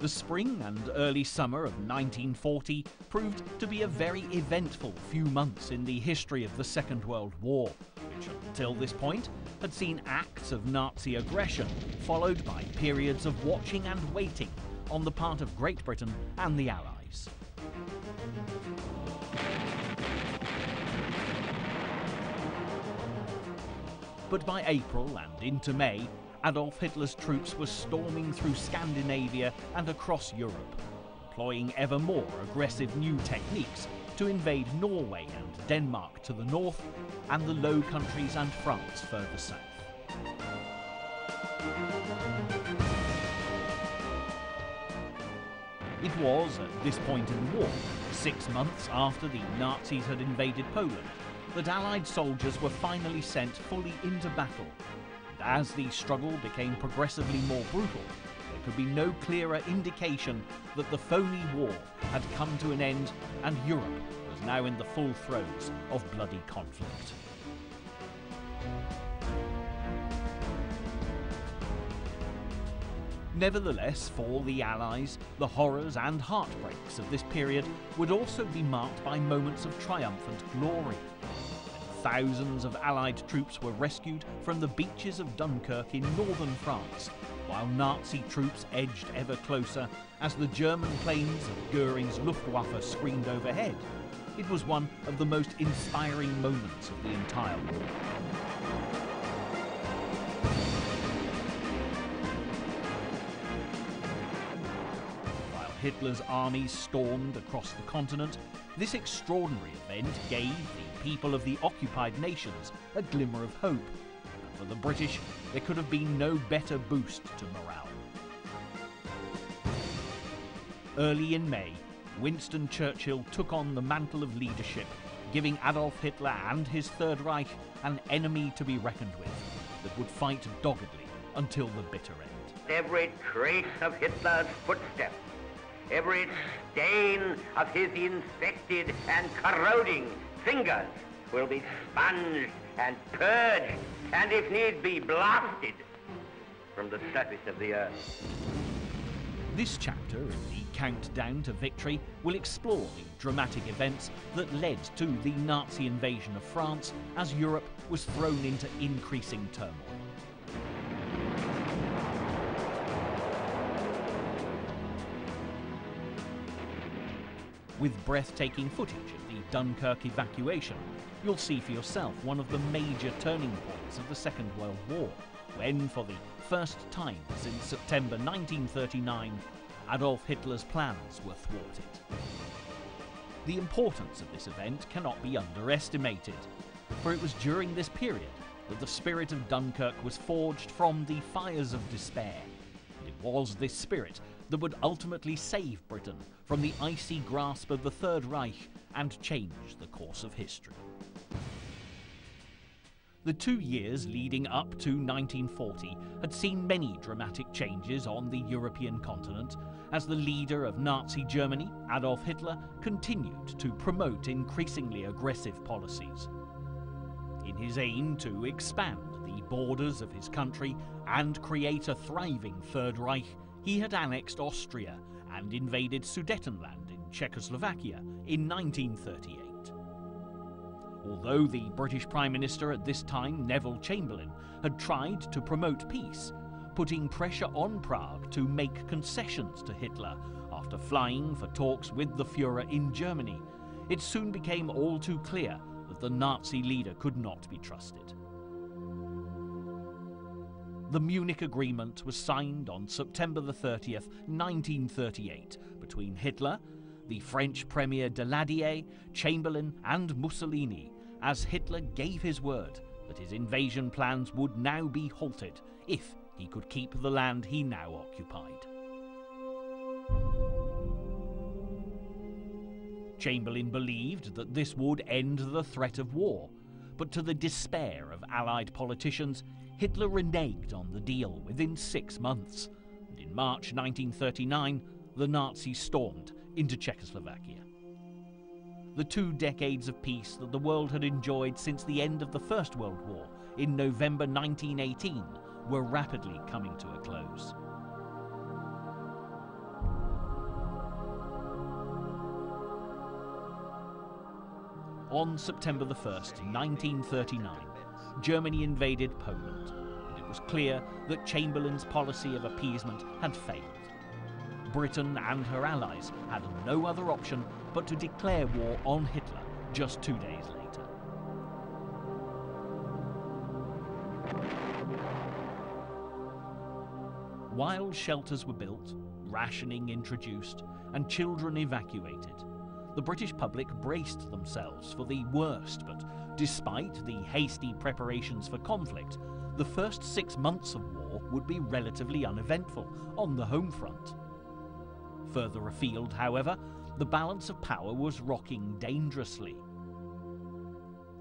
The spring and early summer of 1940 proved to be a very eventful few months in the history of the Second World War, which until this point had seen acts of Nazi aggression followed by periods of watching and waiting on the part of Great Britain and the Allies. But by April and into May, Adolf Hitler's troops were storming through Scandinavia and across Europe, employing ever more aggressive new techniques to invade Norway and Denmark to the north, and the Low Countries and France further south. It was at this point in the war, 6 months after the Nazis had invaded Poland, that Allied soldiers were finally sent fully into battle. And as the struggle became progressively more brutal, there could be no clearer indication that the phony war had come to an end and Europe was now in the full throes of bloody conflict. Nevertheless, for the Allies, the horrors and heartbreaks of this period would also be marked by moments of triumphant glory. Thousands of Allied troops were rescued from the beaches of Dunkirk in northern France, while Nazi troops edged ever closer as the German planes of Göring's Luftwaffe screamed overhead. It was one of the most inspiring moments of the entire war. While Hitler's armies stormed across the continent, this extraordinary event gave the people of the occupied nations a glimmer of hope. And for the British, there could have been no better boost to morale. Early in May, Winston Churchill took on the mantle of leadership, giving Adolf Hitler and his Third Reich an enemy to be reckoned with that would fight doggedly until the bitter end. Every trace of Hitler's footsteps, every stain of his infected and corroding fingers will be sponged and purged, and if need be, blasted from the surface of the earth. This chapter in the Countdown to Victory will explore the dramatic events that led to the Nazi invasion of France as Europe was thrown into increasing turmoil. With breathtaking footage of the Dunkirk evacuation, you'll see for yourself one of the major turning points of the Second World War, when, for the first time since September 1939, Adolf Hitler's plans were thwarted. The importance of this event cannot be underestimated, for it was during this period that the spirit of Dunkirk was forged from the fires of despair. And it was this spirit that would ultimately save Britain from the icy grasp of the Third Reich and change the course of history. The 2 years leading up to 1940 had seen many dramatic changes on the European continent as the leader of Nazi Germany, Adolf Hitler, continued to promote increasingly aggressive policies. In his aim to expand the borders of his country and create a thriving Third Reich, he had annexed Austria and invaded Sudetenland in Czechoslovakia in 1938. Although the British Prime Minister at this time, Neville Chamberlain, had tried to promote peace, putting pressure on Prague to make concessions to Hitler after flying for talks with the Führer in Germany, it soon became all too clear that the Nazi leader could not be trusted. The Munich Agreement was signed on September 30th, 1938, between Hitler, the French Premier Daladier, Chamberlain and Mussolini, as Hitler gave his word that his invasion plans would now be halted if he could keep the land he now occupied. Chamberlain believed that this would end the threat of war, but to the despair of Allied politicians, Hitler reneged on the deal within 6 months, and in March 1939, the Nazis stormed into Czechoslovakia. The 2 decades of peace that the world had enjoyed since the end of the First World War in November 1918 were rapidly coming to a close. On September the 1st, 1939, Germany invaded Poland, and it was clear that Chamberlain's policy of appeasement had failed. Britain and her allies had no other option but to declare war on Hitler just 2 days later. While shelters were built, rationing introduced, and children evacuated, the British public braced themselves for the worst, but despite the hasty preparations for conflict, the first 6 months of war would be relatively uneventful on the home front. Further afield, however, the balance of power was rocking dangerously.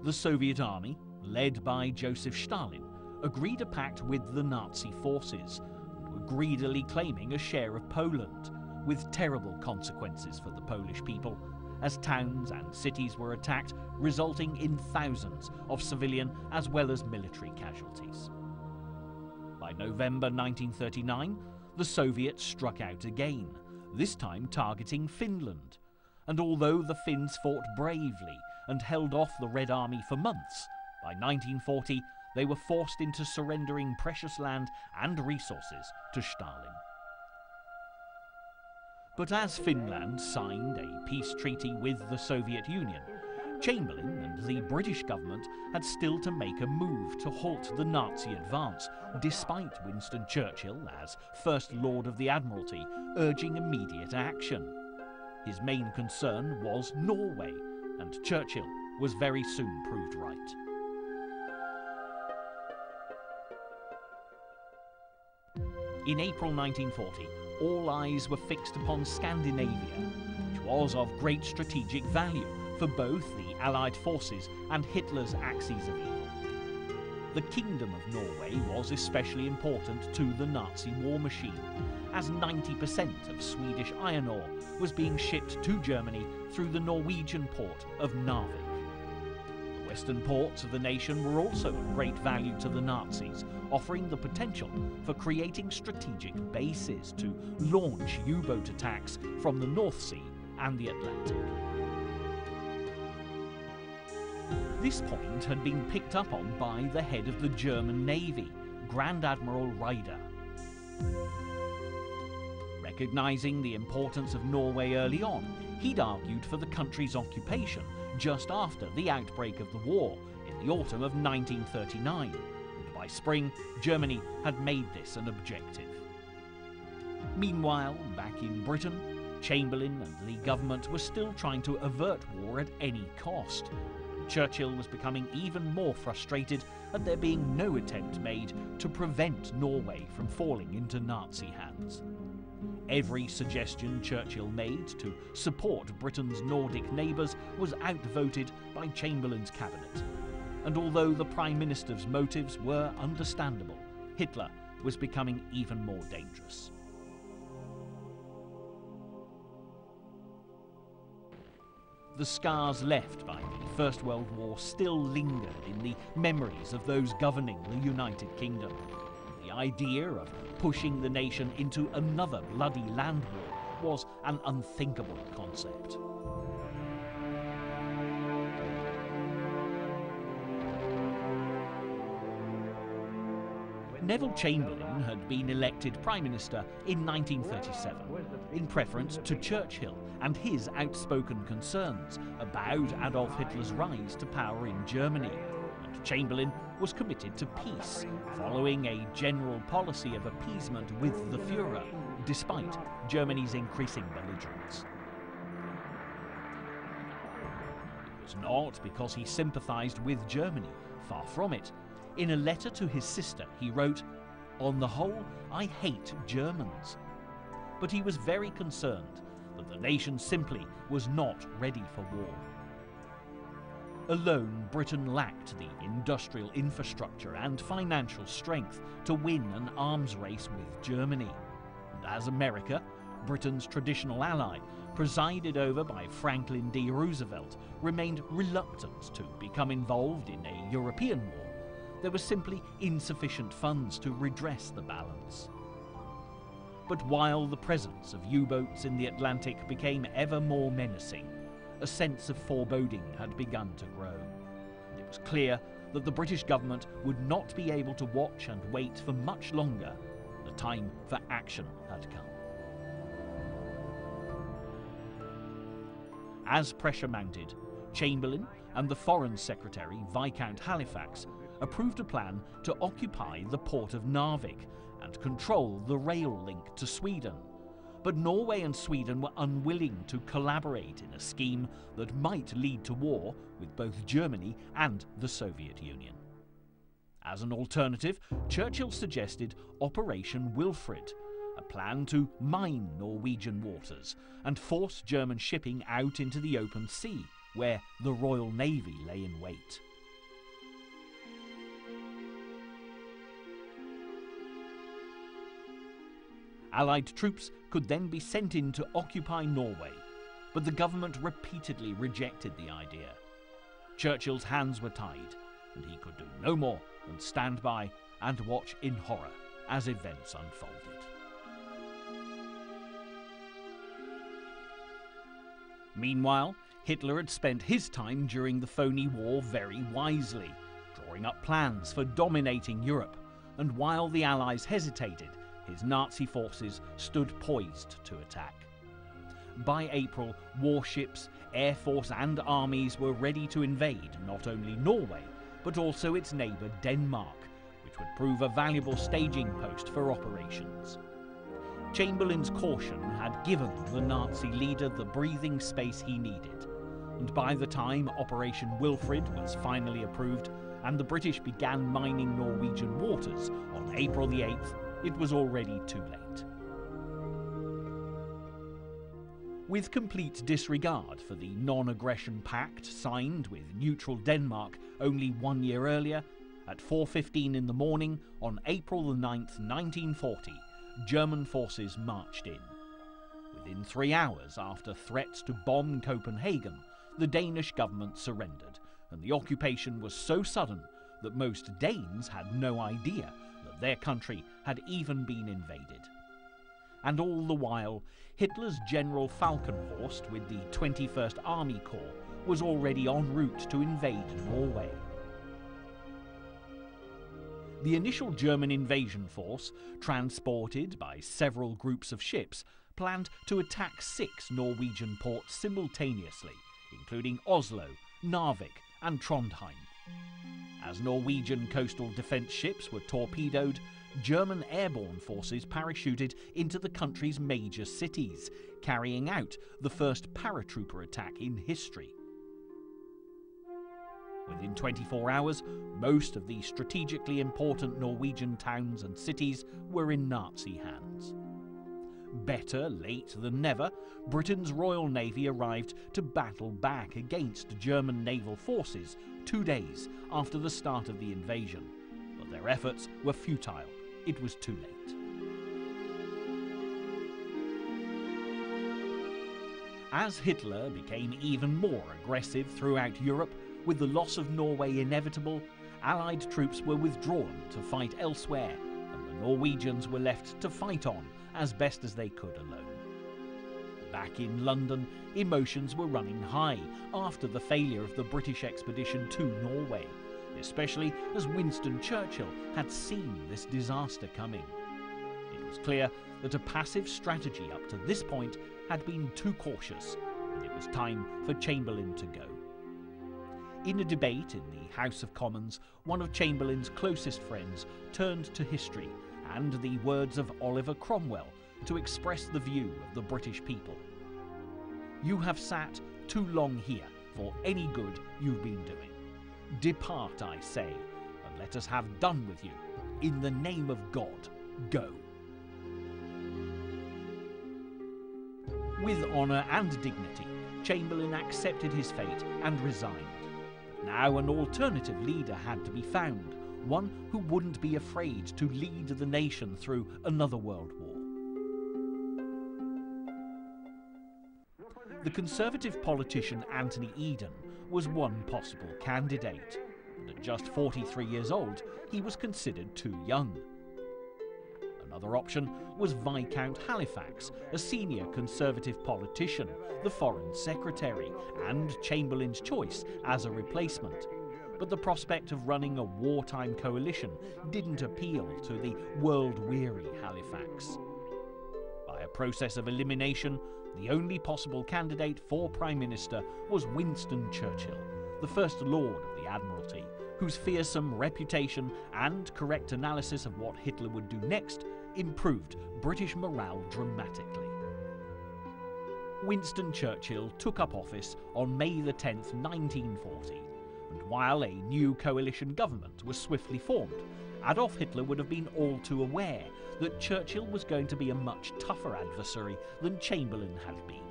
The Soviet army, led by Joseph Stalin, agreed a pact with the Nazi forces and were greedily claiming a share of Poland, with terrible consequences for the Polish people, as towns and cities were attacked, resulting in thousands of civilian as well as military casualties. By November 1939, the Soviets struck out again, this time targeting Finland. And although the Finns fought bravely and held off the Red Army for months, by 1940 they were forced into surrendering precious land and resources to Stalin. But as Finland signed a peace treaty with the Soviet Union, Chamberlain and the British government had still to make a move to halt the Nazi advance, despite Winston Churchill, as First Lord of the Admiralty, urging immediate action. His main concern was Norway, and Churchill was very soon proved right. In April 1940, all eyes were fixed upon Scandinavia, which was of great strategic value for both the Allied forces and Hitler's axes of evil. The Kingdom of Norway was especially important to the Nazi war machine, as 90% of Swedish iron ore was being shipped to Germany through the Norwegian port of Narvik. The western ports of the nation were also of great value to the Nazis, offering the potential for creating strategic bases to launch U-boat attacks from the North Sea and the Atlantic. This point had been picked up on by the head of the German Navy, Grand Admiral Ryder. Recognizing the importance of Norway early on, he'd argued for the country's occupation just after the outbreak of the war in the autumn of 1939, and by spring, Germany had made this an objective. Meanwhile, back in Britain, Chamberlain and the government were still trying to avert war at any cost. Churchill was becoming even more frustrated at there being no attempt made to prevent Norway from falling into Nazi hands. Every suggestion Churchill made to support Britain's Nordic neighbours was outvoted by Chamberlain's cabinet. And although the Prime Minister's motives were understandable, Hitler was becoming even more dangerous. The scars left by the First World War still lingered in the memories of those governing the United Kingdom. The idea of pushing the nation into another bloody land war was an unthinkable concept. Neville Chamberlain had been elected Prime Minister in 1937, in preference to Churchill and his outspoken concerns about Adolf Hitler's rise to power in Germany. And Chamberlain was committed to peace, following a general policy of appeasement with the Führer, despite Germany's increasing belligerence. It was not because he sympathized with Germany, far from it. In a letter to his sister, he wrote, "On the whole, I hate Germans." But he was very concerned that the nation simply was not ready for war. Alone, Britain lacked the industrial infrastructure and financial strength to win an arms race with Germany. And as America, Britain's traditional ally, presided over by Franklin D. Roosevelt, remained reluctant to become involved in a European war, there were simply insufficient funds to redress the balance. But while the presence of U-boats in the Atlantic became ever more menacing, a sense of foreboding had begun to grow. It was clear that the British government would not be able to watch and wait for much longer. The time for action had come. As pressure mounted, Chamberlain and the Foreign Secretary, Viscount Halifax, approved a plan to occupy the port of Narvik and control the rail link to Sweden. But Norway and Sweden were unwilling to collaborate in a scheme that might lead to war with both Germany and the Soviet Union. As an alternative, Churchill suggested Operation Wilfred, a plan to mine Norwegian waters and force German shipping out into the open sea, where the Royal Navy lay in wait. Allied troops could then be sent in to occupy Norway, but the government repeatedly rejected the idea. Churchill's hands were tied, and he could do no more than stand by and watch in horror as events unfolded. Meanwhile, Hitler had spent his time during the phony war very wisely, drawing up plans for dominating Europe, and while the Allies hesitated, his Nazi forces stood poised to attack. By April, warships, air force and armies were ready to invade not only Norway, but also its neighbour Denmark, which would prove a valuable staging post for operations. Chamberlain's caution had given the Nazi leader the breathing space he needed, and by the time Operation Wilfred was finally approved and the British began mining Norwegian waters on April the 8th, it was already too late. With complete disregard for the non-aggression pact signed with neutral Denmark only 1 year earlier, at 4:15 in the morning on April the 9th, 1940, German forces marched in. Within 3 hours after threats to bomb Copenhagen, the Danish government surrendered, and the occupation was so sudden that most Danes had no idea that their country had even been invaded. And all the while, Hitler's General Falkenhorst with the 21st Army Corps was already en route to invade Norway. The initial German invasion force, transported by several groups of ships, planned to attack 6 Norwegian ports simultaneously, including Oslo, Narvik and Trondheim. As Norwegian coastal defence ships were torpedoed, German airborne forces parachuted into the country's major cities, carrying out the first paratrooper attack in history. Within 24 hours, most of the strategically important Norwegian towns and cities were in Nazi hands. Better late than never, Britain's Royal Navy arrived to battle back against German naval forces 2 days after the start of the invasion, but their efforts were futile. It was too late. As Hitler became even more aggressive throughout Europe, with the loss of Norway inevitable, Allied troops were withdrawn to fight elsewhere, and the Norwegians were left to fight on as best as they could alone. Back in London, emotions were running high after the failure of the British expedition to Norway, especially as Winston Churchill had seen this disaster coming. It was clear that a passive strategy up to this point had been too cautious, and it was time for Chamberlain to go. In a debate in the House of Commons, one of Chamberlain's closest friends turned to history and the words of Oliver Cromwell to express the view of the British people. "You have sat too long here for any good you've been doing. Depart, I say, and let us have done with you. In the name of God, go." With honour and dignity, Chamberlain accepted his fate and resigned. But now an alternative leader had to be found, one who wouldn't be afraid to lead the nation through another world war. The Conservative politician Anthony Eden was one possible candidate, and at just 43 years old, he was considered too young. Another option was Viscount Halifax, a senior Conservative politician, the Foreign Secretary, and Chamberlain's choice as a replacement. But the prospect of running a wartime coalition didn't appeal to the world-weary Halifax. By a process of elimination, the only possible candidate for Prime Minister was Winston Churchill, the First Lord of the Admiralty, whose fearsome reputation and correct analysis of what Hitler would do next improved British morale dramatically. Winston Churchill took up office on May the 10th, 1940, and while a new coalition government was swiftly formed, Adolf Hitler would have been all too aware that Churchill was going to be a much tougher adversary than Chamberlain had been.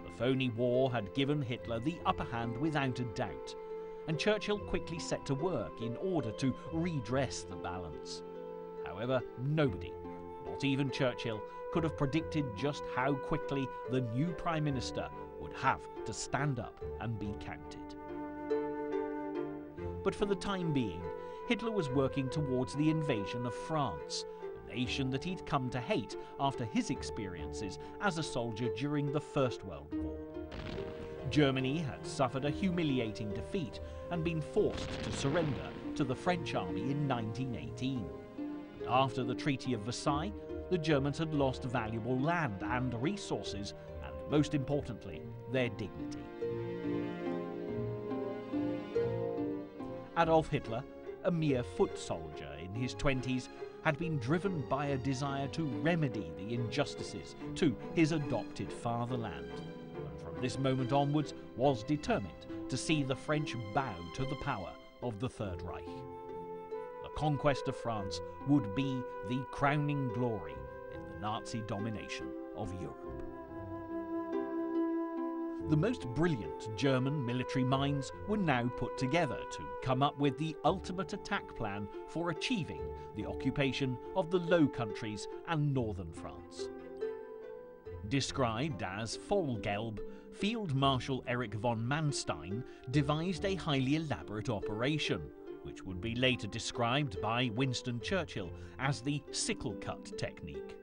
The phony war had given Hitler the upper hand without a doubt, and Churchill quickly set to work in order to redress the balance. However, nobody, not even Churchill, could have predicted just how quickly the new Prime Minister would have to stand up and be counted. But for the time being, Hitler was working towards the invasion of France, a nation that he'd come to hate after his experiences as a soldier during the First World War. Germany had suffered a humiliating defeat and been forced to surrender to the French army in 1918. After the Treaty of Versailles, the Germans had lost valuable land and resources, and most importantly, their dignity. Adolf Hitler, a mere foot soldier in his 20s, had been driven by a desire to remedy the injustices to his adopted fatherland, and from this moment onwards was determined to see the French bow to the power of the Third Reich. The conquest of France would be the crowning glory in the Nazi domination of Europe. The most brilliant German military minds were now put together to come up with the ultimate attack plan for achieving the occupation of the Low Countries and northern France. Described as Vollgelb, Field Marshal Erich von Manstein devised a highly elaborate operation, which would be later described by Winston Churchill as the sickle cut technique.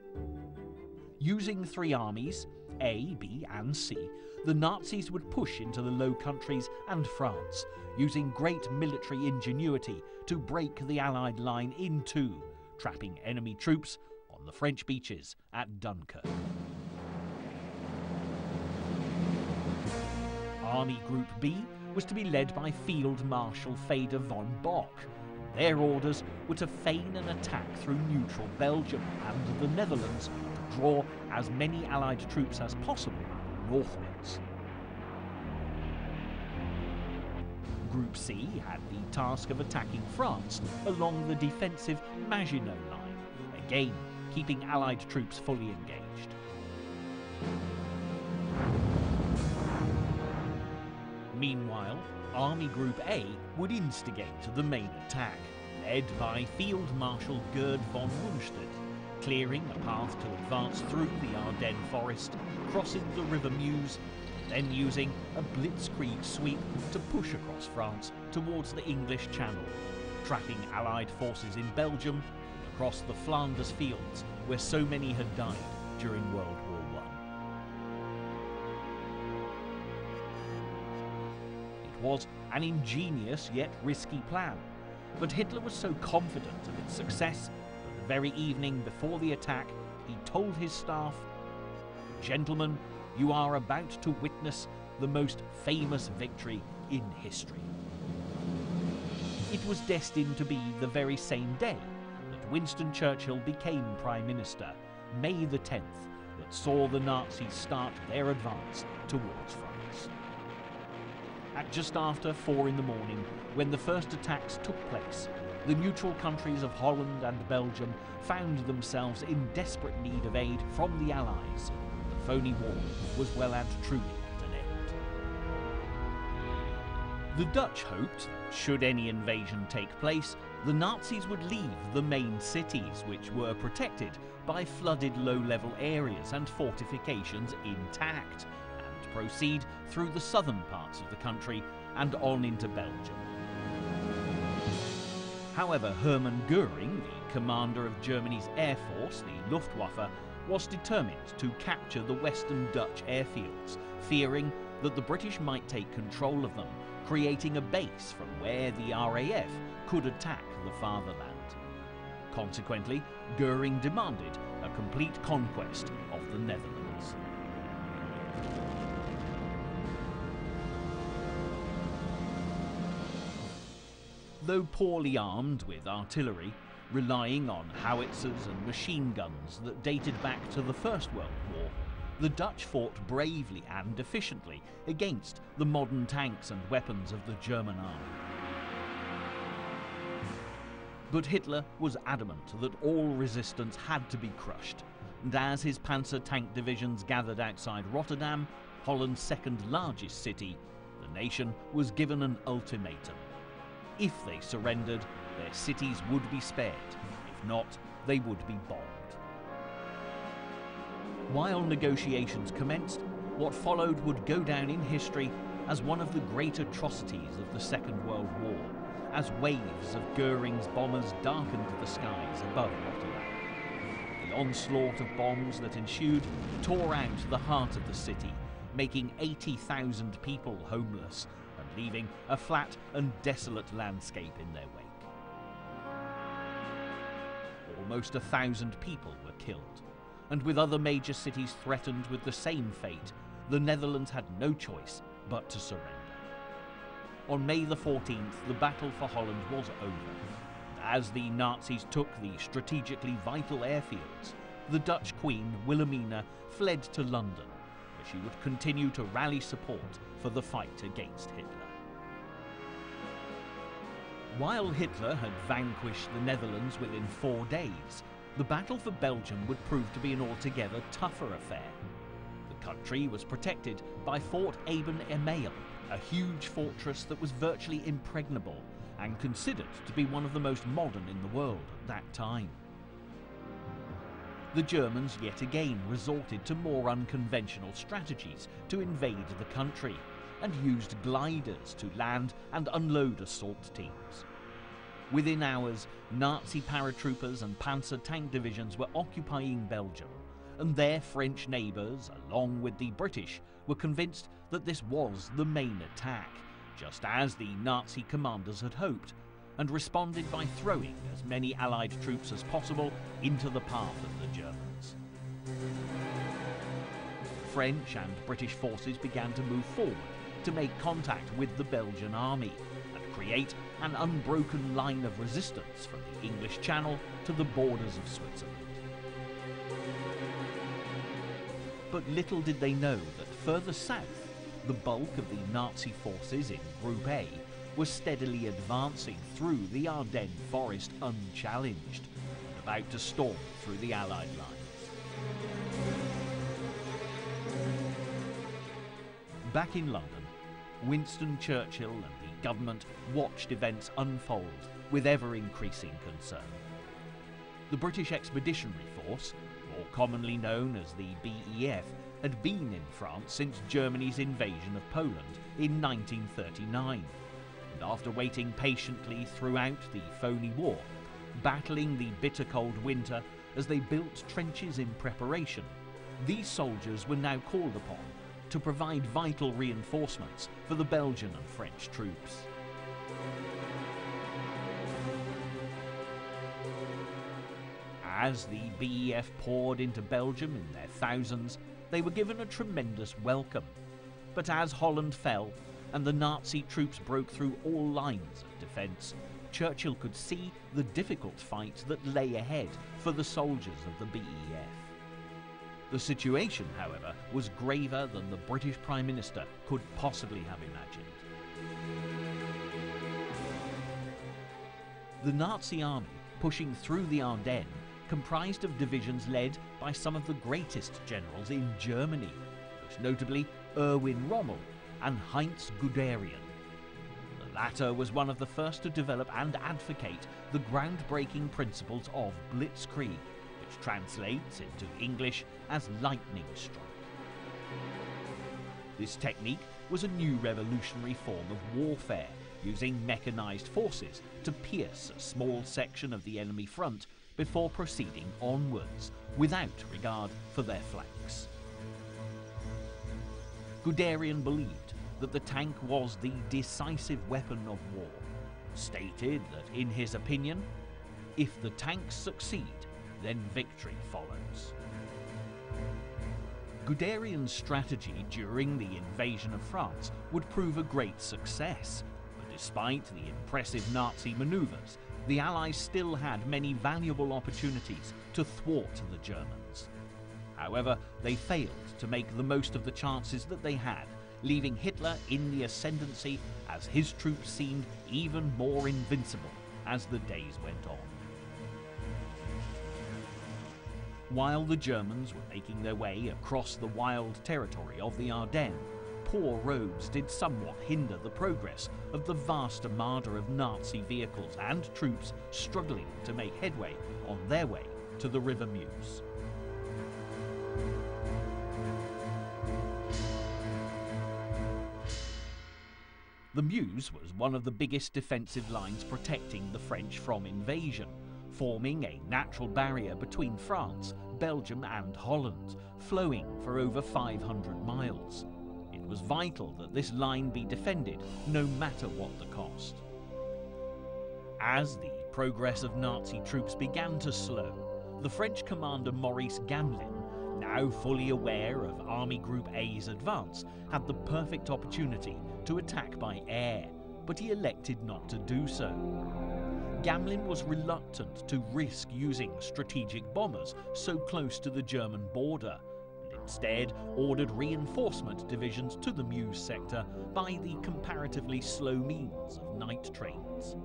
Using three armies, A, B and C, the Nazis would push into the Low Countries and France, using great military ingenuity to break the Allied line in two, trapping enemy troops on the French beaches at Dunkirk. Army Group B was to be led by Field Marshal Feder von Bock. Their orders were to feign an attack through neutral Belgium and the Netherlands to draw as many Allied troops as possible northwards. Group C had the task of attacking France along the defensive Maginot Line, again keeping Allied troops fully engaged. Meanwhile, Army Group A would instigate the main attack, led by Field Marshal Gerd von Rundstedt, clearing a path to advance through the Ardennes forest, crossing the River Meuse, then using a blitzkrieg sweep to push across France towards the English Channel, trapping Allied forces in Belgium and across the Flanders fields where so many had died during World War I. It was an ingenious yet risky plan, but Hitler was so confident of its success that the very evening before the attack he told his staff, "Gentlemen, you are about to witness the most famous victory in history." It was destined to be the very same day that Winston Churchill became Prime Minister, May the 10th, that saw the Nazis start their advance towards France. At just after 4 in the morning, when the first attacks took place, the neutral countries of Holland and Belgium found themselves in desperate need of aid from the Allies. The phony war was well and truly at an end. The Dutch hoped, should any invasion take place, the Nazis would leave the main cities, which were protected by flooded low-level areas and fortifications, intact, and proceed through the southern parts of the country and on into Belgium. However, Hermann Göring, the commander of Germany's air force, the Luftwaffe, was determined to capture the western Dutch airfields, fearing that the British might take control of them, creating a base from where the RAF could attack the fatherland. Consequently, Göring demanded a complete conquest of the Netherlands. Though poorly armed with artillery, relying on howitzers and machine guns that dated back to the First World War, the Dutch fought bravely and efficiently against the modern tanks and weapons of the German army. But Hitler was adamant that all resistance had to be crushed, and as his panzer tank divisions gathered outside Rotterdam, Holland's second largest city, the nation was given an ultimatum. If they surrendered, their cities would be spared. If not, they would be bombed. While negotiations commenced, what followed would go down in history as one of the great atrocities of the Second World War, as waves of Göring's bombers darkened the skies above Rotterdam. The onslaught of bombs that ensued tore out the heart of the city, making 80,000 people homeless, leaving a flat and desolate landscape in their wake. Almost 1,000 people were killed, and with other major cities threatened with the same fate, the Netherlands had no choice but to surrender. On May the 14th, the battle for Holland was over, and as the Nazis took the strategically vital airfields, the Dutch Queen Wilhelmina fled to London, where she would continue to rally support for the fight against Hitler. While Hitler had vanquished the Netherlands within 4 days, the battle for Belgium would prove to be an altogether tougher affair. The country was protected by Fort Eben-Emael, a huge fortress that was virtually impregnable and considered to be one of the most modern in the world at that time. The Germans yet again resorted to more unconventional strategies to invade the country, and used gliders to land and unload assault teams. Within hours, Nazi paratroopers and panzer tank divisions were occupying Belgium, and their French neighbours, along with the British, were convinced that this was the main attack, just as the Nazi commanders had hoped, and responded by throwing as many Allied troops as possible into the path of the Germans. French and British forces began to move forward to make contact with the Belgian army and create an unbroken line of resistance from the English Channel to the borders of Switzerland. But little did they know that further south, the bulk of the Nazi forces in Group A was steadily advancing through the Ardennes forest unchallenged and about to storm through the Allied lines. Back in London, Winston Churchill and the government watched events unfold with ever-increasing concern. The British Expeditionary Force, more commonly known as the BEF, had been in France since Germany's invasion of Poland in 1939, and after waiting patiently throughout the phony war, battling the bitter cold winter as they built trenches in preparation, these soldiers were now called upon to provide vital reinforcements for the Belgian and French troops. As the BEF poured into Belgium in their thousands, they were given a tremendous welcome. But as Holland fell and the Nazi troops broke through all lines of defence, Churchill could see the difficult fight that lay ahead for the soldiers of the BEF. The situation, however, was graver than the British Prime Minister could possibly have imagined. The Nazi army, pushing through the Ardennes, comprised of divisions led by some of the greatest generals in Germany, most notably Erwin Rommel and Heinz Guderian. The latter was one of the first to develop and advocate the groundbreaking principles of blitzkrieg, which translates into English as lightning strike. This technique was a new revolutionary form of warfare using mechanized forces to pierce a small section of the enemy front before proceeding onwards, without regard for their flanks. Guderian believed that the tank was the decisive weapon of war, stated that in his opinion, if the tanks succeed, then victory follows. Guderian's strategy during the invasion of France would prove a great success, but despite the impressive Nazi maneuvers, the Allies still had many valuable opportunities to thwart the Germans. However, they failed to make the most of the chances that they had, leaving Hitler in the ascendancy as his troops seemed even more invincible as the days went on. While the Germans were making their way across the wild territory of the Ardennes, poor roads did somewhat hinder the progress of the vast armada of Nazi vehicles and troops struggling to make headway on their way to the River Meuse. The Meuse was one of the biggest defensive lines protecting the French from invasion, forming a natural barrier between France, Belgium and Holland, flowing for over 500 miles. It was vital that this line be defended, no matter what the cost. As the progress of Nazi troops began to slow, the French commander Maurice Gamelin, now fully aware of Army Group A's advance, had the perfect opportunity to attack by air, but he elected not to do so. Gamelin was reluctant to risk using strategic bombers so close to the German border, and instead ordered reinforcement divisions to the Meuse sector by the comparatively slow means of night trains.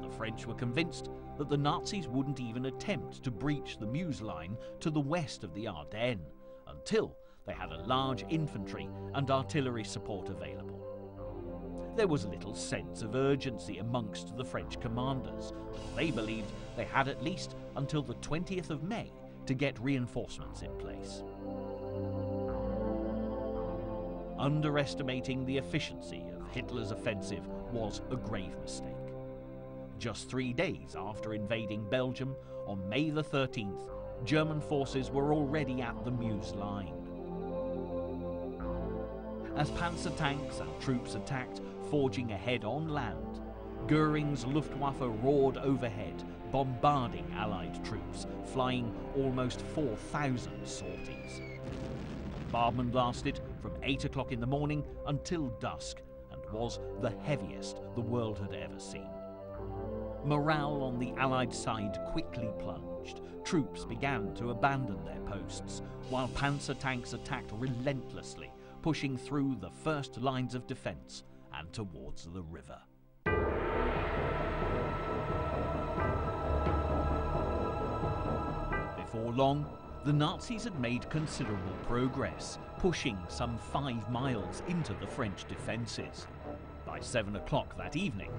The French were convinced that the Nazis wouldn't even attempt to breach the Meuse line to the west of the Ardennes until they had a large infantry and artillery support available. There was little sense of urgency amongst the French commanders, but they believed they had at least until the 20th of May to get reinforcements in place. Underestimating the efficiency of Hitler's offensive was a grave mistake. Just 3 days after invading Belgium, on May the 13th, German forces were already at the Meuse line. As panzer tanks and troops attacked, forging ahead on land, Göring's Luftwaffe roared overhead, bombarding Allied troops, flying almost 4,000 sorties. Bombardment lasted from 8 o'clock in the morning until dusk and was the heaviest the world had ever seen. Morale on the Allied side quickly plunged. Troops began to abandon their posts, while panzer tanks attacked relentlessly, pushing through the first lines of defense and towards the river. Before long, the Nazis had made considerable progress, pushing some 5 miles into the French defences. By 7 o'clock that evening,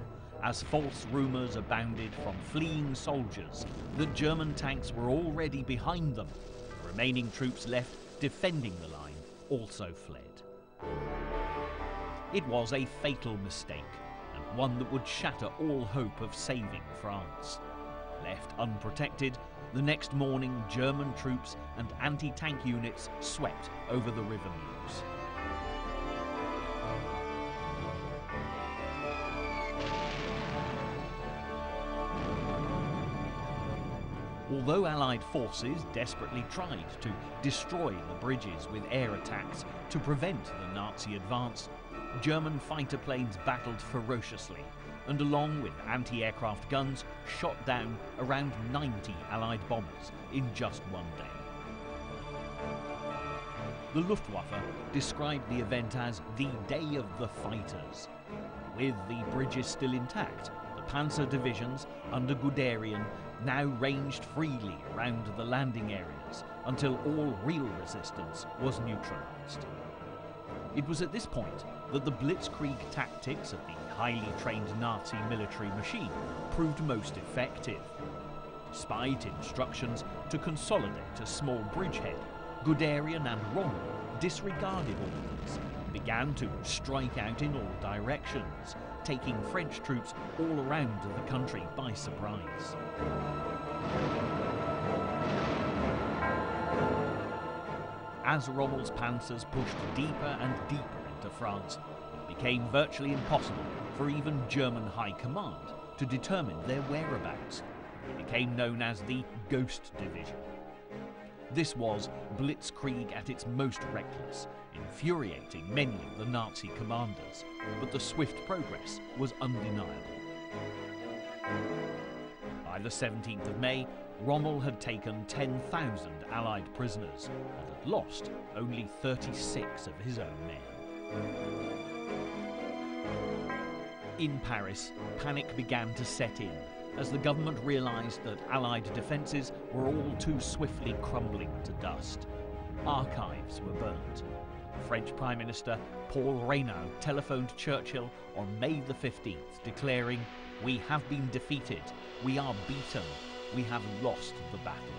as false rumours abounded from fleeing soldiers that German tanks were already behind them, the remaining troops left defending the line also fled. It was a fatal mistake, and one that would shatter all hope of saving France. Left unprotected, the next morning German troops and anti-tank units swept over the River Meuse. Although Allied forces desperately tried to destroy the bridges with air attacks to prevent the Nazi advance, German fighter planes battled ferociously and, along with anti-aircraft guns, shot down around 90 Allied bombers in just one day. The Luftwaffe described the event as the Day of the Fighters. With the bridges still intact, the panzer divisions under Guderian now ranged freely around the landing areas until all real resistance was neutralized. It was at this point that the blitzkrieg tactics of the highly trained Nazi military machine proved most effective. Despite instructions to consolidate a small bridgehead, Guderian and Rommel disregarded all this and began to strike out in all directions, taking French troops all around the country by surprise. As Rommel's panzers pushed deeper and deeper into France, it became virtually impossible for even German high command to determine their whereabouts. It became known as the Ghost Division. This was blitzkrieg at its most reckless, infuriating many of the Nazi commanders, but the swift progress was undeniable. By the 17th of May, Rommel had taken 10,000 Allied prisoners and had lost only 36 of his own men. In Paris, panic began to set in as the government realised that Allied defences were all too swiftly crumbling to dust. Archives were burnt. French Prime Minister Paul Reynaud telephoned Churchill on May the 15th, declaring, "We have been defeated, we are beaten, we have lost the battle."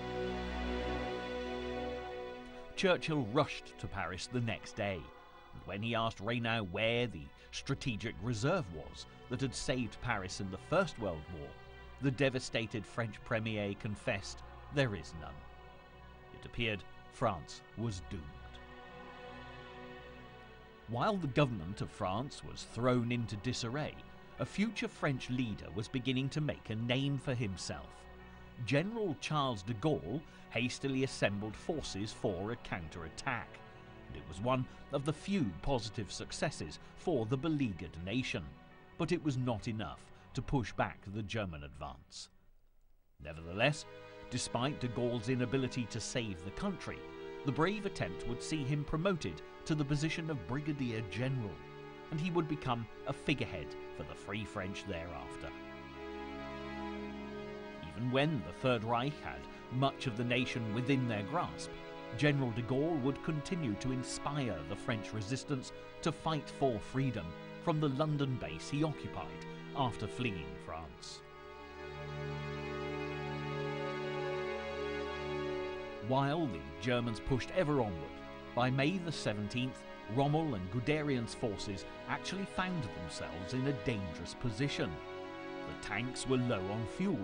Churchill rushed to Paris the next day, and when he asked Reynaud where the strategic reserve was that had saved Paris in the First World War, the devastated French Premier confessed there is none. It appeared France was doomed. While the government of France was thrown into disarray, a future French leader was beginning to make a name for himself. General Charles de Gaulle hastily assembled forces for a counterattack, and it was one of the few positive successes for the beleaguered nation. But it was not enough to push back the German advance. Nevertheless, despite de Gaulle's inability to save the country, the brave attempt would see him promoted to the position of Brigadier General, and he would become a figurehead for the Free French thereafter. Even when the Third Reich had much of the nation within their grasp, General de Gaulle would continue to inspire the French resistance to fight for freedom from the London base he occupied after fleeing France. While the Germans pushed ever onward, by May the 17th, Rommel and Guderian's forces actually found themselves in a dangerous position. The tanks were low on fuel,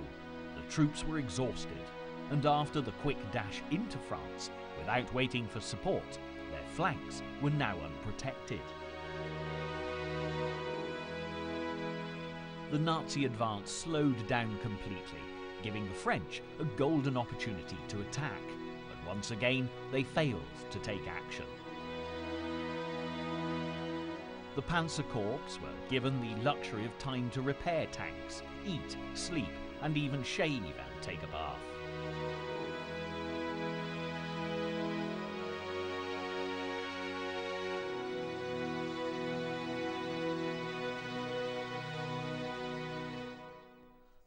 the troops were exhausted, and after the quick dash into France, without waiting for support, their flanks were now unprotected. The Nazi advance slowed down completely, giving the French a golden opportunity to attack, but once again they failed to take action. The Panzer Corps were given the luxury of time to repair tanks, eat, sleep, and even shave and take a bath.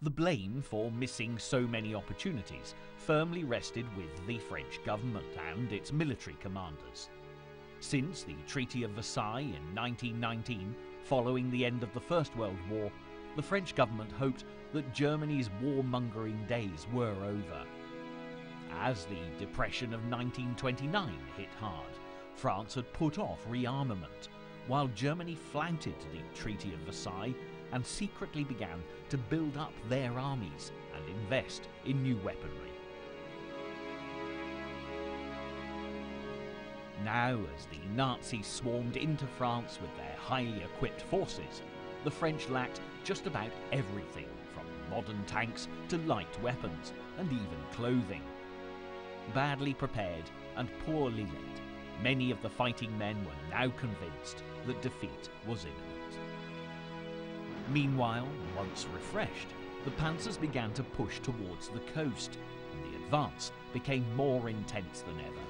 The blame for missing so many opportunities firmly rested with the French government and its military commanders. Since the Treaty of Versailles in 1919, following the end of the First World War, the French government hoped that Germany's warmongering days were over. As the Depression of 1929 hit hard, France had put off rearmament, while Germany flouted the Treaty of Versailles and secretly began to build up their armies and invest in new weaponry. Now, as the Nazis swarmed into France with their highly equipped forces, the French lacked just about everything, from modern tanks to light weapons and even clothing. Badly prepared and poorly led, many of the fighting men were now convinced that defeat was imminent. Meanwhile, once refreshed, the panzers began to push towards the coast, and the advance became more intense than ever.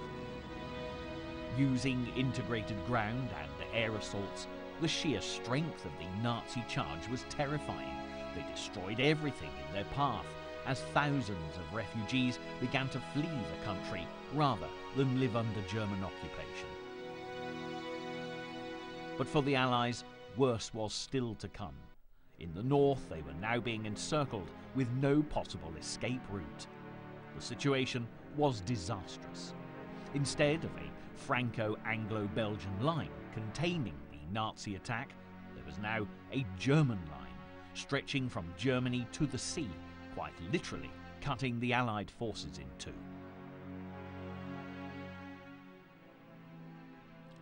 Using integrated ground and air assaults, the sheer strength of the Nazi charge was terrifying. They destroyed everything in their path, as thousands of refugees began to flee the country rather than live under German occupation. But for the Allies, worse was still to come. In the north, they were now being encircled with no possible escape route. The situation was disastrous. Instead of a Franco-Anglo-Belgian line containing the Nazi attack, there was now a German line stretching from Germany to the sea, quite literally cutting the Allied forces in two.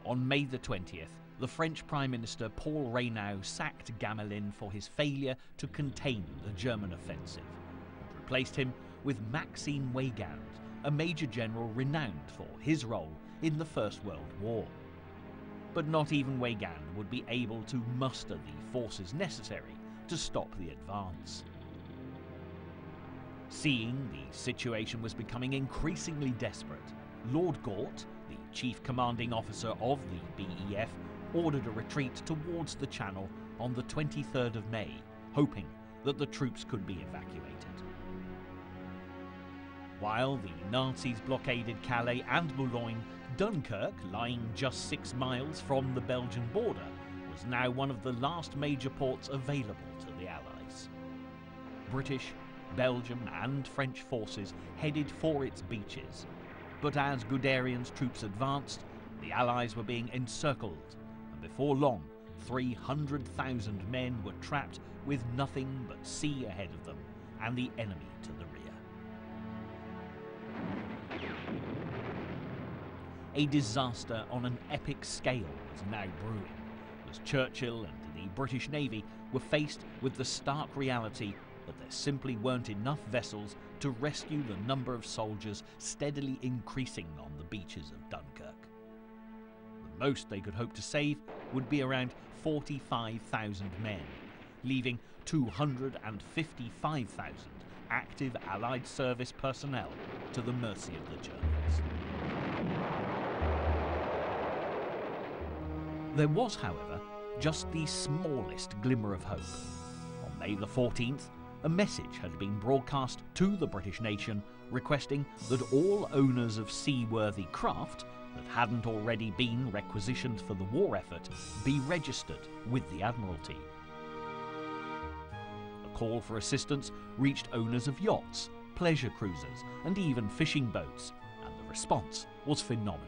On May the 20th, the French Prime Minister Paul Reynaud sacked Gamelin for his failure to contain the German offensive, and replaced him with Maxime Weygand, a major general renowned for his role in the First World War. But not even Weygand would be able to muster the forces necessary to stop the advance. Seeing the situation was becoming increasingly desperate, Lord Gort, the chief commanding officer of the BEF, ordered a retreat towards the Channel on the 23rd of May, hoping that the troops could be evacuated. While the Nazis blockaded Calais and Boulogne, Dunkirk, lying just 6 miles from the Belgian border, was now one of the last major ports available to the Allies. British, Belgian and French forces headed for its beaches, but as Guderian's troops advanced, the Allies were being encircled, and before long 300,000 men were trapped with nothing but sea ahead of them and the enemy to the rear. A disaster on an epic scale was now brewing, as Churchill and the British Navy were faced with the stark reality that there simply weren't enough vessels to rescue the number of soldiers steadily increasing on the beaches of Dunkirk. The most they could hope to save would be around 45,000 men, leaving 255,000 active Allied service personnel to the mercy of the Germans. There was, however, just the smallest glimmer of hope. On May the 14th, a message had been broadcast to the British nation requesting that all owners of seaworthy craft that hadn't already been requisitioned for the war effort be registered with the Admiralty. The call for assistance reached owners of yachts, pleasure cruisers, and even fishing boats, and the response was phenomenal.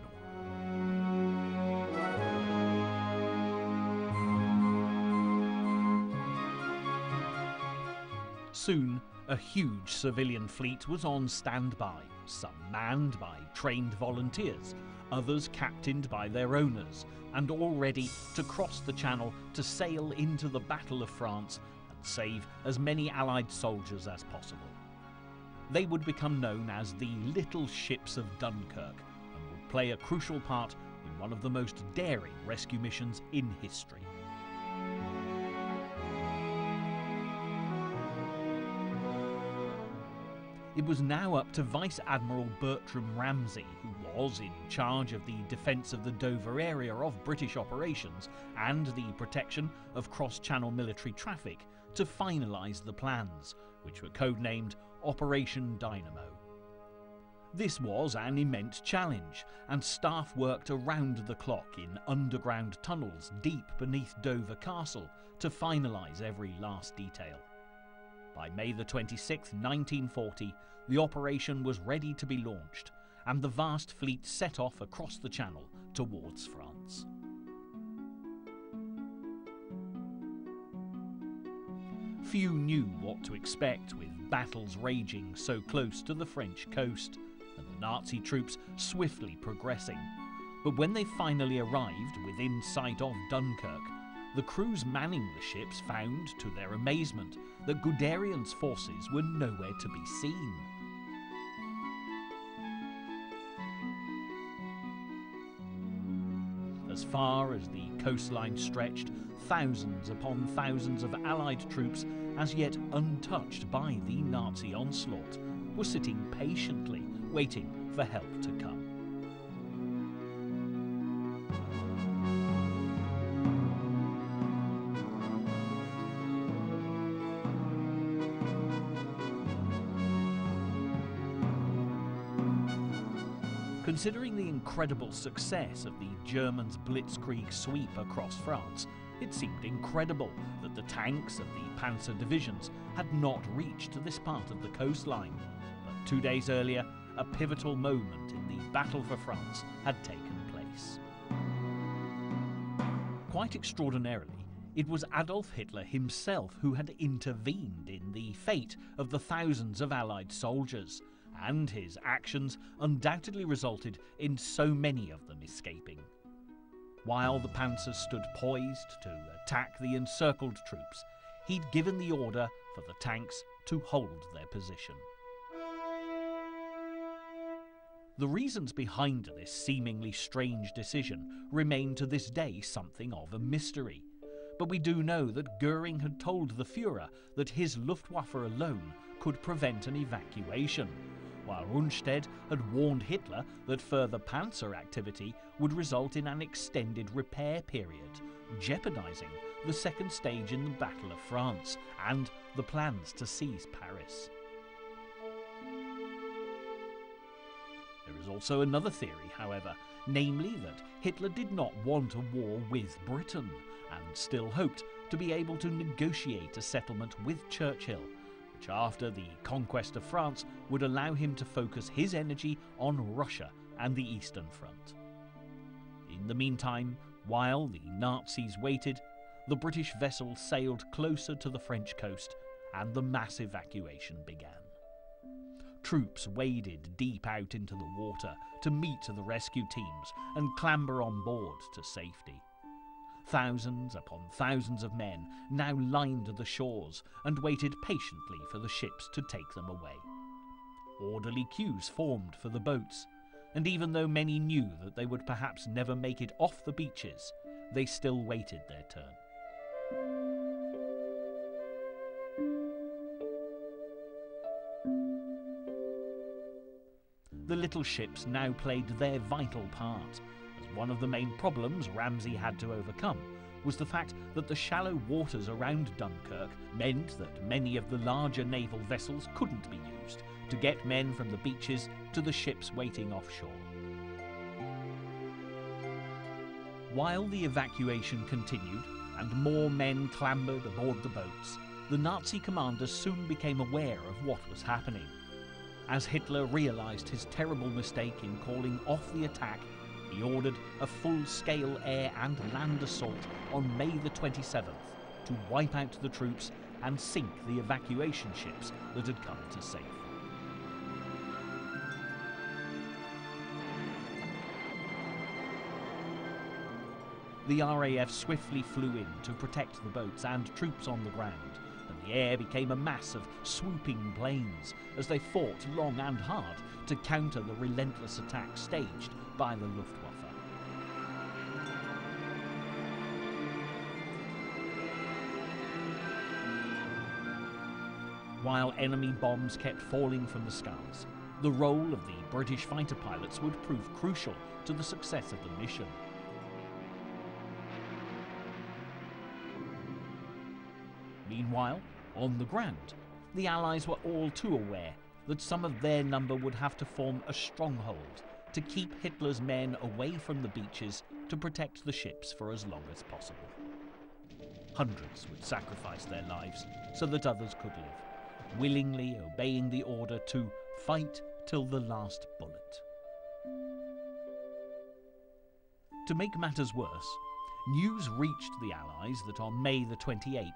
Soon, a huge civilian fleet was on standby, some manned by trained volunteers, others captained by their owners, and all ready to cross the Channel to sail into the Battle of France and save as many Allied soldiers as possible. They would become known as the Little Ships of Dunkirk and would play a crucial part in one of the most daring rescue missions in history. It was now up to Vice Admiral Bertram Ramsay, who was in charge of the defence of the Dover area of British operations and the protection of cross-channel military traffic, to finalise the plans, which were codenamed Operation Dynamo. This was an immense challenge, and staff worked around the clock in underground tunnels deep beneath Dover Castle to finalise every last detail. By May the 26th, 1940, the operation was ready to be launched, and the vast fleet set off across the Channel towards France. Few knew what to expect with battles raging so close to the French coast, and the Nazi troops swiftly progressing. But when they finally arrived within sight of Dunkirk, the crews manning the ships found, to their amazement, that Guderian's forces were nowhere to be seen. As far as the coastline stretched, thousands upon thousands of Allied troops, as yet untouched by the Nazi onslaught, were sitting patiently, waiting for help to come. Considering the incredible success of the Germans' blitzkrieg sweep across France, it seemed incredible that the tanks of the Panzer divisions had not reached this part of the coastline. But 2 days earlier, a pivotal moment in the battle for France had taken place. peace. Quite extraordinarily, it was Adolf Hitler himself who had intervened in the fate of the thousands of Allied soldiers, and his actions undoubtedly resulted in so many of them escaping. While the panzers stood poised to attack the encircled troops, he'd given the order for the tanks to hold their position. The reasons behind this seemingly strange decision remain to this day something of a mystery, but we do know that Goering had told the Führer that his Luftwaffe alone could prevent an evacuation, while Rundstedt had warned Hitler that further panzer activity would result in an extended repair period, jeopardizing the second stage in the Battle of France and the plans to seize Paris. There is also another theory, however, namely that Hitler did not want a war with Britain and still hoped to be able to negotiate a settlement with Churchill, which after the conquest of France would allow him to focus his energy on Russia and the Eastern Front. In the meantime, while the Nazis waited, the British vessel sailed closer to the French coast and the mass evacuation began. Troops waded deep out into the water to meet the rescue teams and clamber on board to safety. Thousands upon thousands of men now lined the shores and waited patiently for the ships to take them away. Orderly queues formed for the boats, and even though many knew that they would perhaps never make it off the beaches, they still waited their turn. The little ships now played their vital part, as one of the main problems Ramsay had to overcome was the fact that the shallow waters around Dunkirk meant that many of the larger naval vessels couldn't be used to get men from the beaches to the ships waiting offshore. While the evacuation continued and more men clambered aboard the boats, the Nazi commanders soon became aware of what was happening. As Hitler realized his terrible mistake in calling off the attack, he ordered a full-scale air and land assault on May the 27th to wipe out the troops and sink the evacuation ships that had come to safety. The RAF swiftly flew in to protect the boats and troops on the ground, and the air became a mass of swooping planes as they fought long and hard to counter the relentless attack staged by the Luftwaffe. While enemy bombs kept falling from the skies, the role of the British fighter pilots would prove crucial to the success of the mission. Meanwhile, on the ground, the Allies were all too aware that some of their number would have to form a stronghold to keep Hitler's men away from the beaches to protect the ships for as long as possible. Hundreds would sacrifice their lives so that others could live, willingly obeying the order to fight till the last bullet. To make matters worse, news reached the Allies that on May the 28th,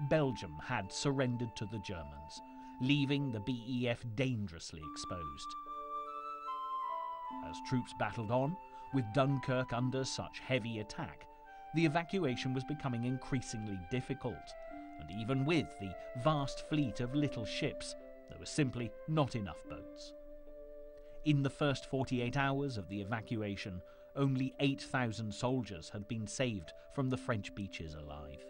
Belgium had surrendered to the Germans, leaving the BEF dangerously exposed. As troops battled on, with Dunkirk under such heavy attack, the evacuation was becoming increasingly difficult, and even with the vast fleet of little ships, there were simply not enough boats. In the first 48 hours of the evacuation, only 8,000 soldiers had been saved from the French beaches alive.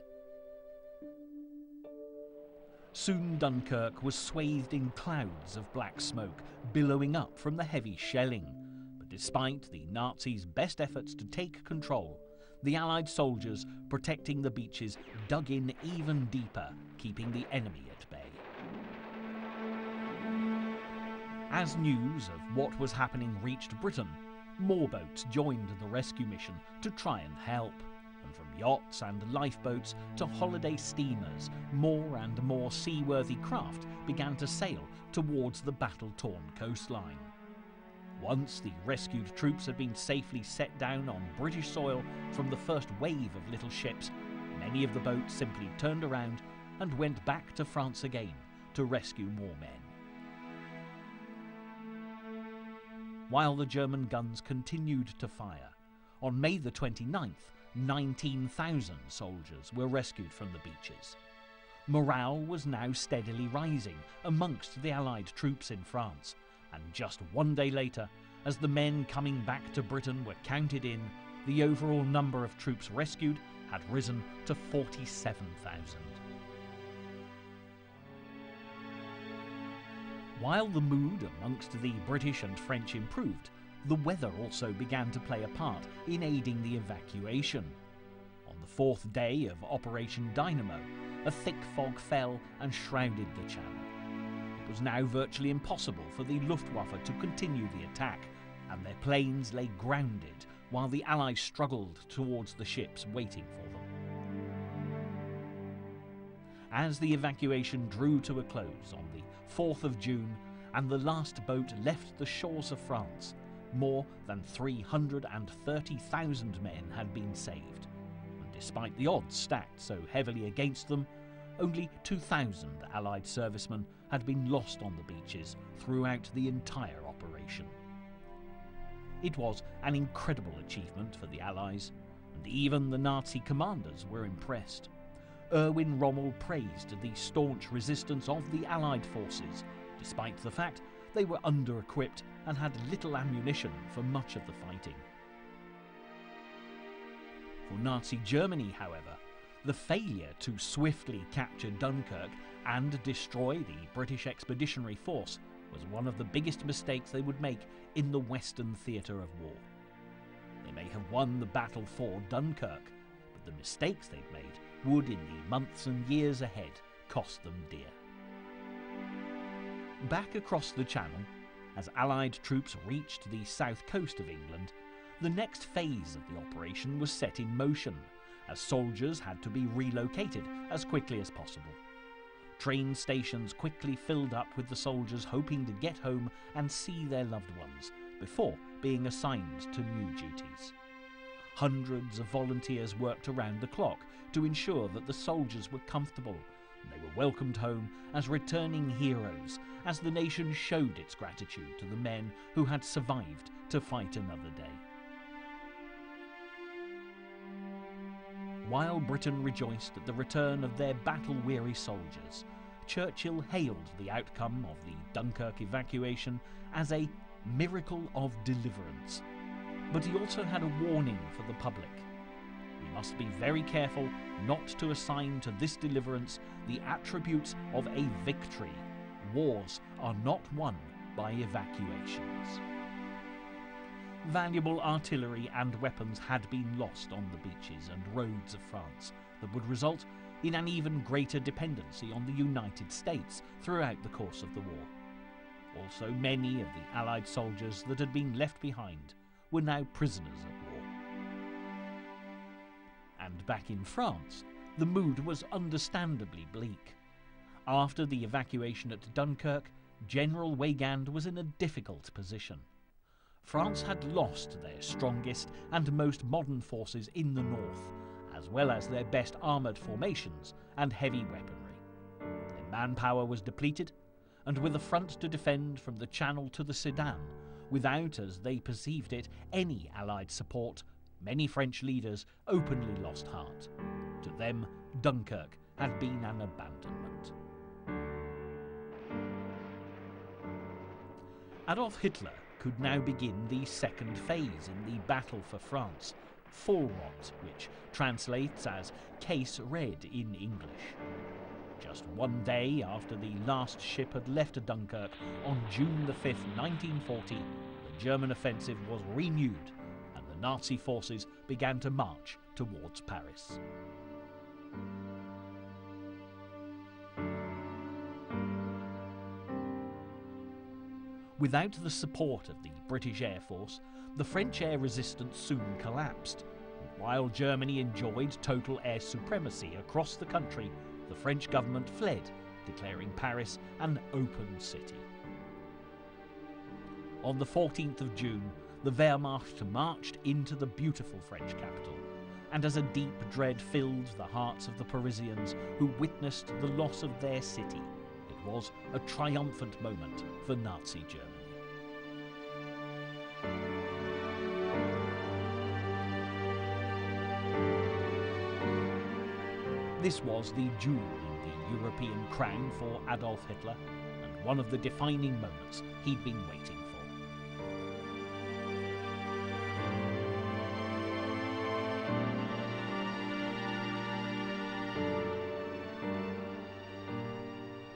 Soon Dunkirk was swathed in clouds of black smoke billowing up from the heavy shelling, but despite the Nazis' best efforts to take control, the Allied soldiers protecting the beaches dug in even deeper, keeping the enemy at bay. As news of what was happening reached Britain, more boats joined the rescue mission to try and help. And from yachts and lifeboats to holiday steamers, more and more seaworthy craft began to sail towards the battle-torn coastline. Once the rescued troops had been safely set down on British soil from the first wave of little ships, many of the boats simply turned around and went back to France again to rescue more men. While the German guns continued to fire, on May the 29th, 19,000 soldiers were rescued from the beaches. Morale was now steadily rising amongst the Allied troops in France, and just one day later, as the men coming back to Britain were counted in, the overall number of troops rescued had risen to 47,000. While the mood amongst the British and French improved, the weather also began to play a part in aiding the evacuation. On the fourth day of Operation Dynamo, a thick fog fell and shrouded the channel. It was now virtually impossible for the Luftwaffe to continue the attack, and their planes lay grounded while the Allies struggled towards the ships waiting for them. As the evacuation drew to a close on the 4th of June and the last boat left the shores of France, more than 330,000 men had been saved, and despite the odds stacked so heavily against them, only 2,000 Allied servicemen had been lost on the beaches throughout the entire operation. It was an incredible achievement for the Allies, and even the Nazi commanders were impressed. Erwin Rommel praised the staunch resistance of the Allied forces, despite the fact they were under-equipped and had little ammunition for much of the fighting. For Nazi Germany, however, the failure to swiftly capture Dunkirk and destroy the British Expeditionary Force was one of the biggest mistakes they would make in the Western theatre of war. They may have won the battle for Dunkirk, but the mistakes they'd made would, in the months and years ahead, cost them dear. Back across the Channel, as Allied troops reached the south coast of England, the next phase of the operation was set in motion, as soldiers had to be relocated as quickly as possible. Train stations quickly filled up with the soldiers hoping to get home and see their loved ones before being assigned to new duties. Hundreds of volunteers worked around the clock to ensure that the soldiers were comfortable, and they were welcomed home as returning heroes as the nation showed its gratitude to the men who had survived to fight another day. While Britain rejoiced at the return of their battle-weary soldiers, Churchill hailed the outcome of the Dunkirk evacuation as a miracle of deliverance. But he also had a warning for the public. We must be very careful not to assign to this deliverance the attributes of a victory. Wars are not won by evacuations. Valuable artillery and weapons had been lost on the beaches and roads of France that would result in an even greater dependency on the United States throughout the course of the war. Also, many of the Allied soldiers that had been left behind were now prisoners of war. And back in France, the mood was understandably bleak. After the evacuation at Dunkirk, General Weygand was in a difficult position. France had lost their strongest and most modern forces in the north, as well as their best armoured formations and heavy weaponry. Their manpower was depleted, and with a front to defend from the Channel to the Sedan, without, as they perceived it, any Allied support, many French leaders openly lost heart. To them, Dunkirk had been an abandonment. Adolf Hitler could now begin the second phase in the battle for France, Vorwärts, which translates as Case Red in English. Just one day after the last ship had left Dunkirk on June the 5th, 1940, the German offensive was renewed and the Nazi forces began to march towards Paris. Without the support of the British Air Force, the French air resistance soon collapsed. While Germany enjoyed total air supremacy across the country, the French government fled, declaring Paris an open city. On the 14th of June, the Wehrmacht marched into the beautiful French capital, and as a deep dread filled the hearts of the Parisians who witnessed the loss of their city, it was a triumphant moment for Nazi Germany. This was the jewel in the European crown for Adolf Hitler, and one of the defining moments he'd been waiting for.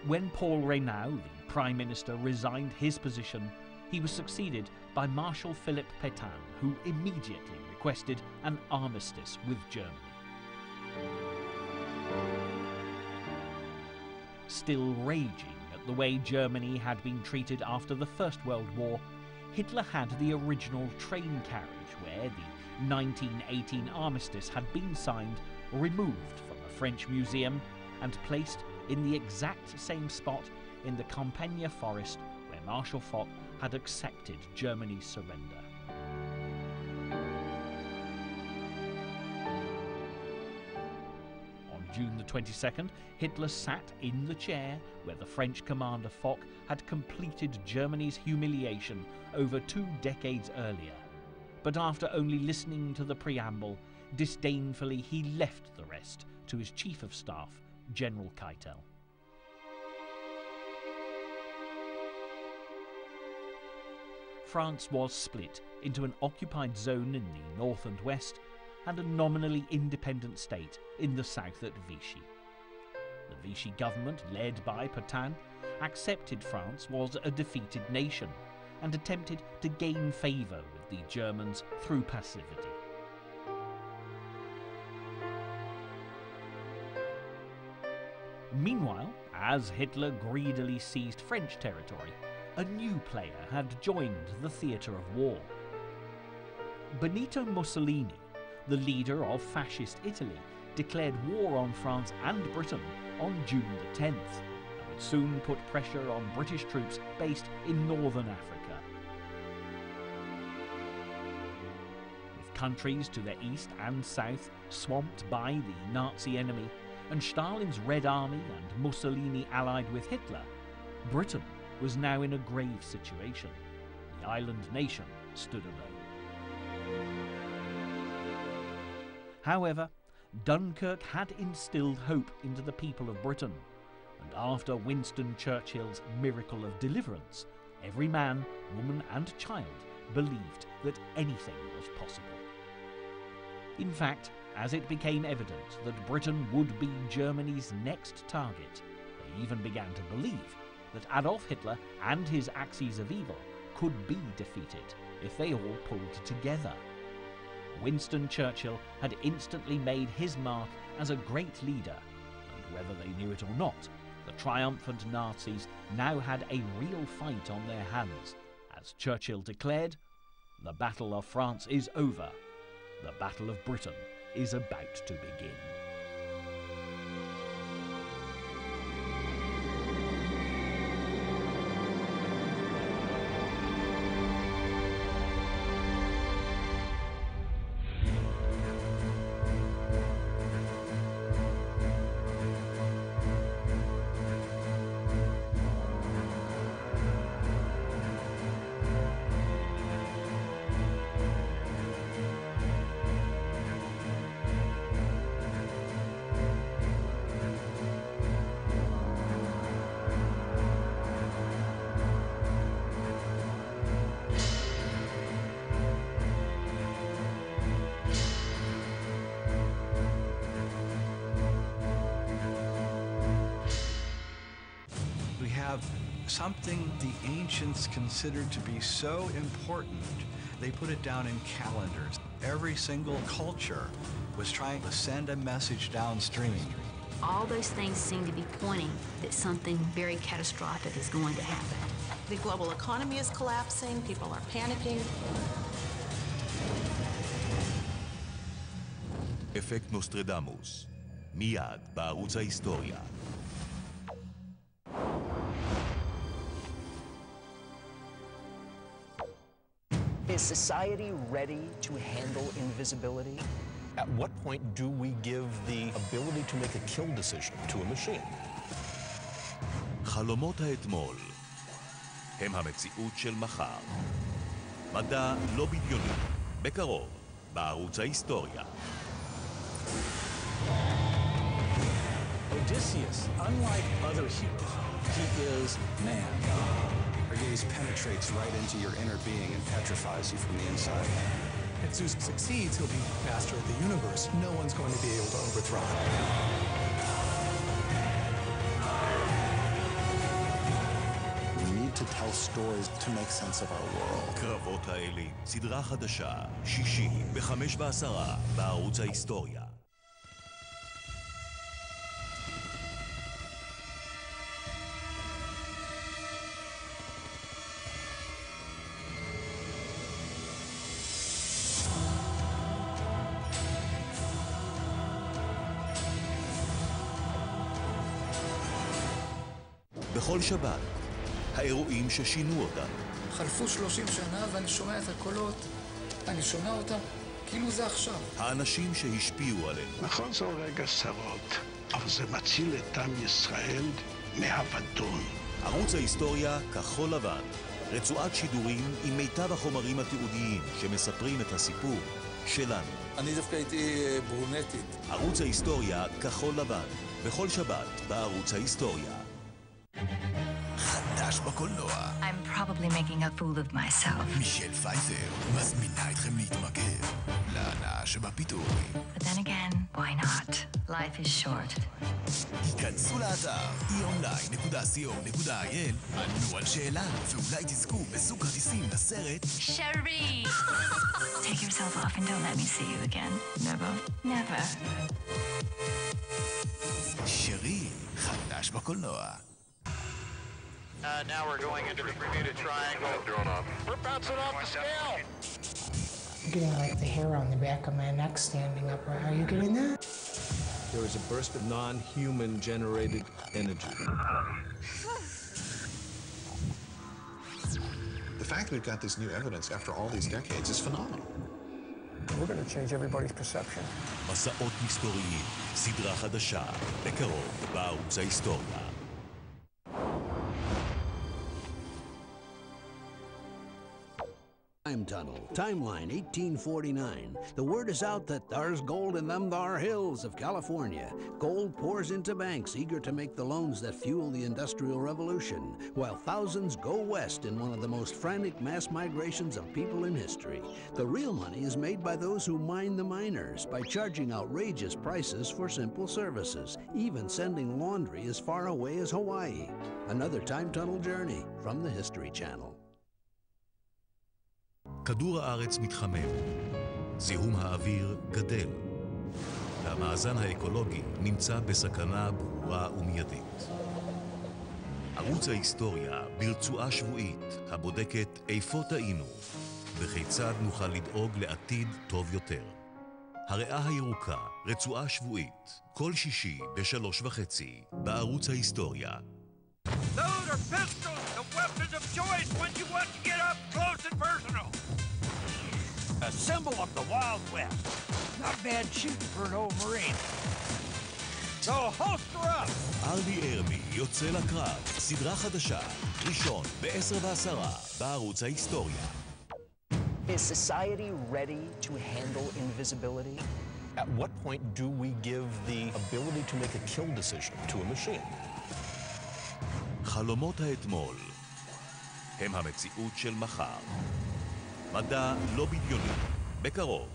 When Paul Reynaud, the Prime Minister, resigned his position, he was succeeded by Marshal Philippe Pétain, who immediately requested an armistice with Germany. Still raging at the way Germany had been treated after the First World War, Hitler had the original train carriage where the 1918 armistice had been signed removed from a French museum and placed in the exact same spot in the Campagna forest where Marshal Foch had accepted Germany's surrender. On June the 22nd, Hitler sat in the chair where the French commander Foch had completed Germany's humiliation over 2 decades earlier. But after only listening to the preamble, disdainfully he left the rest to his chief of staff, General Keitel. France was split into an occupied zone in the north and west and a nominally independent state in the south at Vichy. The Vichy government, led by Pétain, accepted France was a defeated nation and attempted to gain favour with the Germans through passivity. Meanwhile, as Hitler greedily seized French territory, a new player had joined the theatre of war. Benito Mussolini, the leader of fascist Italy, declared war on France and Britain on June the 10th, and would soon put pressure on British troops based in northern Africa. With countries to their east and south swamped by the Nazi enemy, and Stalin's Red Army and Mussolini allied with Hitler, Britain was now in a grave situation. The island nation stood alone. However, Dunkirk had instilled hope into the people of Britain, and after Winston Churchill's miracle of deliverance, every man, woman and child believed that anything was possible. In fact, as it became evident that Britain would be Germany's next target, they even began to believe that Adolf Hitler and his axes of evil could be defeated if they all pulled together. Winston Churchill had instantly made his mark as a great leader, and whether they knew it or not, the triumphant Nazis now had a real fight on their hands. As Churchill declared, "The Battle of France is over. The Battle of Britain is about to begin." Something the ancients considered to be so important, they put it down in calendars. Every single culture was trying to send a message downstream. All those things seem to be pointing that something very catastrophic is going to happen. The global economy is collapsing, people are panicking. אפקט נוסטרדמוס, מיד בערוץ ההיסטוריה. Is society ready to handle invisibility? At what point do we give the ability to make a kill decision to a machine? חלומות האתמול הם המציאות של מחר. מדע לא בדיוני, בקרוב, בערוץ ההיסטוריה. Odysseus, unlike other heroes, he is man. Our gaze penetrates right into your inner being and petrifies you from the inside. If Zeus succeeds, he'll be master of the universe. No one's going to be able to overthrow him. We need to tell stories to make sense of our world. קרבות האלים, סדרה חדשה, שישי, ב-5:10, בערוץ ההיסטוריה. בכל שבת, האירועים ששינו אותנו. חלפו 30 שנה ואני שומע את הקולות. אני שומע אותם כאילו זה עכשיו. האנשים שהשפיעו עלינו. נכון, זו רגע שרות, אבל זה מציל את עם ישראל מהאבדון. ערוץ ההיסטוריה כחול לבן. רצועת שידורים עם מיטב החומרים התיעודיים שמספרים את הסיפור שלנו. אני דווקא הייתי ברונטית. ערוץ ההיסטוריה כחול לבן. בכל שבת בערוץ ההיסטוריה. חדש בקולנוע. I'm probably making a fool of myself. מישל פייזר מזמינה אתכם להתמכר להנאה שבפיתוי. But then again, why not? Life is short. היכנסו לאתר eonline.co.il, ענו על שאלה, ואולי תזכו בסוג כרטיסים לסרט Cherie! Take yourself off and don't let me see you again. Never. Never. שרי, חדש בקולנוע. Now we're going into the Bermuda Triangle. We're bouncing off the scale. I'm getting like the hair on the back of my neck standing up. Are you getting that? There is a burst of non-human generated energy. The fact that we've got this new evidence after all these decades is phenomenal. We're going to change everybody's perception. מסעות מסתוריים, סדרה חדשה, בקרוב בערוץ ההיסטוריה. Time tunnel, timeline 1849. The word is out that there's gold in them thar hills of California. Gold pours into banks eager to make the loans that fuel the Industrial Revolution, while thousands go west in one of the most frantic mass migrations of people in history. The real money is made by those who mine the miners, by charging outrageous prices for simple services, even sending laundry as far away as Hawaii. Another time tunnel journey from the History Channel. כדור הארץ מתחמם, זיהום האוויר גדל, והמאזן האקולוגי נמצא בסכנה ברורה ומיידית. ערוץ ההיסטוריה ברצועה שבועית הבודקת איפה טעינו, וכיצד נוכל לדאוג לעתיד טוב יותר. הריאה הירוקה, רצועה שבועית, כל שישי ב-3:30, בערוץ ההיסטוריה. Those are pistols, the weapons of choice when you want to get up close and personal. A symbol of the Wild West. Not bad shooting for an old Marine. So holster up. ארלי ארמי יוצא לקרב, סדרה חדשה, ראשון ב-10:10, בערוץ ההיסטוריה. Is society ready to handle invisibility? At what point do we give the ability to make a kill decision to a machine? חלומות האתמול הם המציאות של מחר. מדע לא בדיוני, בקרוב.